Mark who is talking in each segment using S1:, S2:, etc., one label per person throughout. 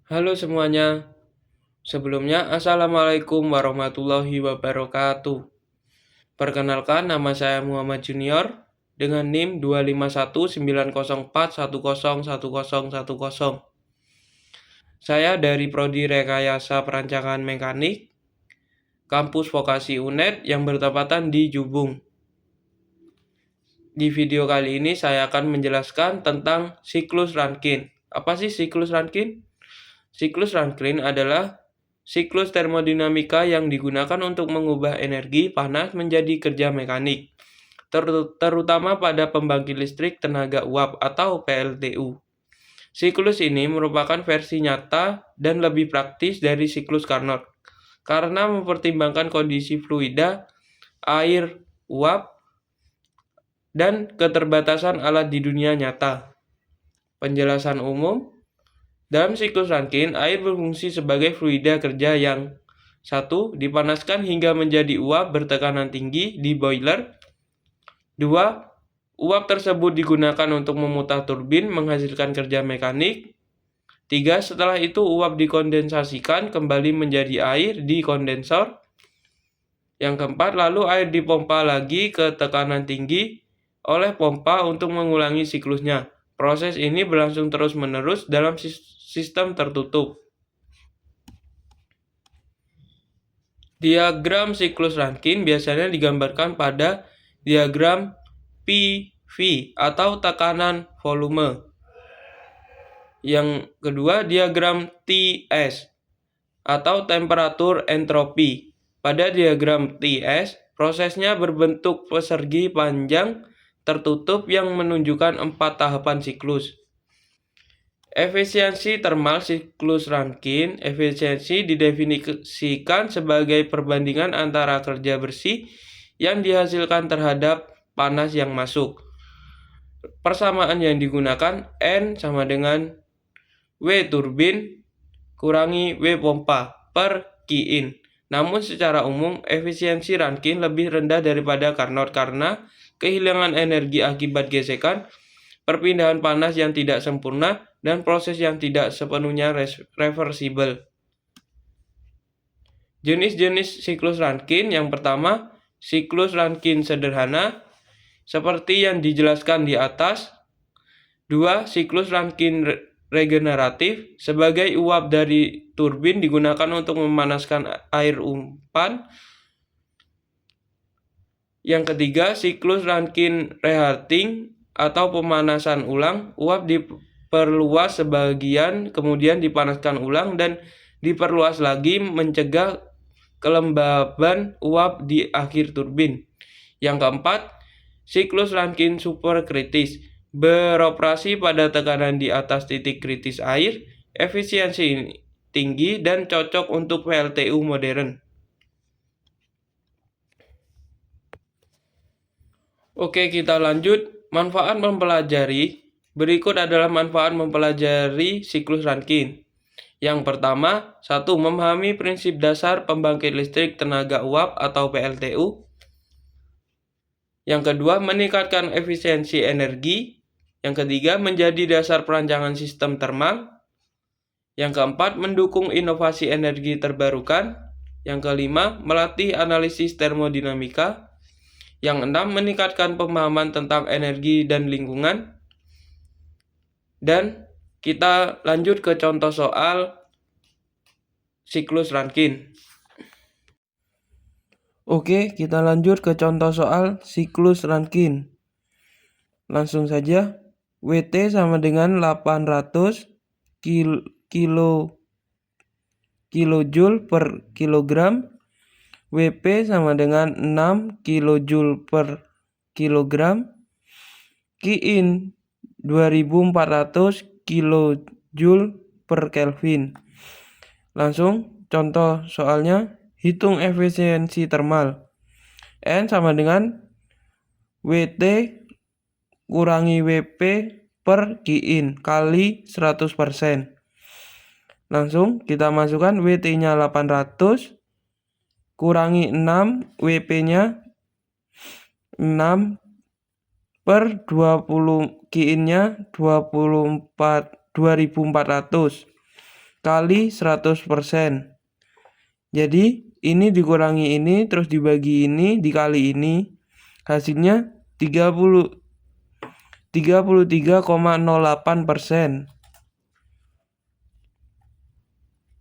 S1: Halo semuanya, sebelumnya Assalamualaikum warahmatullahi wabarakatuh. Perkenalkan, nama saya Muhammad Junior dengan NIM 2519041010110. Saya dari Prodi Rekayasa Perancangan Mekanik, Kampus Vokasi UNED yang bertepatan di Jubung. Di video kali ini saya akan menjelaskan tentang siklus Rankine. Apa sih siklus Rankine? Siklus Rankine adalah siklus termodinamika yang digunakan untuk mengubah energi panas menjadi kerja mekanik, terutama pada pembangkit listrik tenaga uap atau PLTU. Siklus ini merupakan versi nyata dan lebih praktis dari siklus Carnot, karena mempertimbangkan kondisi fluida, air, uap, dan keterbatasan alat di dunia nyata. Penjelasan umum, dalam siklus Rankine, air berfungsi sebagai fluida kerja yang 1. Dipanaskan hingga menjadi uap bertekanan tinggi di boiler. 2. Uap tersebut digunakan untuk memutar turbin menghasilkan kerja mekanik. 3. Setelah itu uap dikondensasikan kembali menjadi air di kondensor. Yang keempat, lalu air dipompa lagi ke tekanan tinggi oleh pompa untuk mengulangi siklusnya. Proses ini berlangsung terus-menerus dalam sistem tertutup. Diagram siklus Rankine biasanya digambarkan pada diagram PV atau tekanan volume. Yang kedua, diagram TS atau temperatur entropi. Pada diagram TS, prosesnya berbentuk persegi panjang tertutup yang menunjukkan 4 tahapan siklus. Efisiensi termal siklus Rankine. Efisiensi didefinisikan sebagai perbandingan antara kerja bersih yang dihasilkan terhadap panas yang masuk. Persamaan yang digunakan N sama dengan W turbin kurangi W pompa per Qin. Namun secara umum efisiensi Rankine lebih rendah daripada Carnot karena kehilangan energi akibat gesekan, perpindahan panas yang tidak sempurna, dan proses yang tidak sepenuhnya reversibel. Jenis-jenis siklus Rankine. Yang pertama, siklus Rankine sederhana seperti yang dijelaskan di atas. 2. Siklus Rankine regeneratif. Sebagai uap dari turbin digunakan untuk memanaskan air umpan. Yang ketiga, siklus Rankine reheating atau pemanasan ulang. Uap diperluas sebagian, kemudian dipanaskan ulang dan diperluas lagi mencegah kelembaban uap di akhir turbin. Yang keempat, siklus Rankine superkritis. Beroperasi pada tekanan di atas titik kritis air, efisiensi tinggi dan cocok untuk PLTU modern. Oke, kita lanjut. Manfaat mempelajari. Berikut adalah manfaat mempelajari siklus Rankine. Yang pertama, 1. Memahami prinsip dasar pembangkit listrik tenaga uap atau PLTU. Yang kedua, meningkatkan efisiensi energi. Yang ketiga, menjadi dasar perancangan sistem termal. Yang keempat, mendukung inovasi energi terbarukan. Yang kelima, melatih analisis termodinamika. Yang enam, meningkatkan pemahaman tentang energi dan lingkungan. Dan kita lanjut ke contoh soal siklus Rankine. Oke, kita lanjut ke contoh soal siklus Rankine. Langsung saja, WT sama dengan 800 kilojoule per kilogram. WP sama dengan 6 kilojoule per kilogram. Qin 2400 kilojoule per Kelvin. Langsung contoh soalnya, hitung efisiensi termal. N sama dengan WT kurangi WP per Qin kali 100%. Langsung kita masukkan WT-nya 800 kurangi 6, WP-nya 6 per 20, Qin-nya 2400. kali 100%. Jadi ini dikurangi ini terus dibagi ini dikali ini, hasilnya 33,08%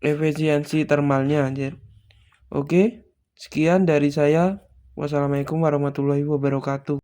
S1: efisiensi termalnya. Oke, sekian dari saya. Wassalamualaikum warahmatullahi wabarakatuh.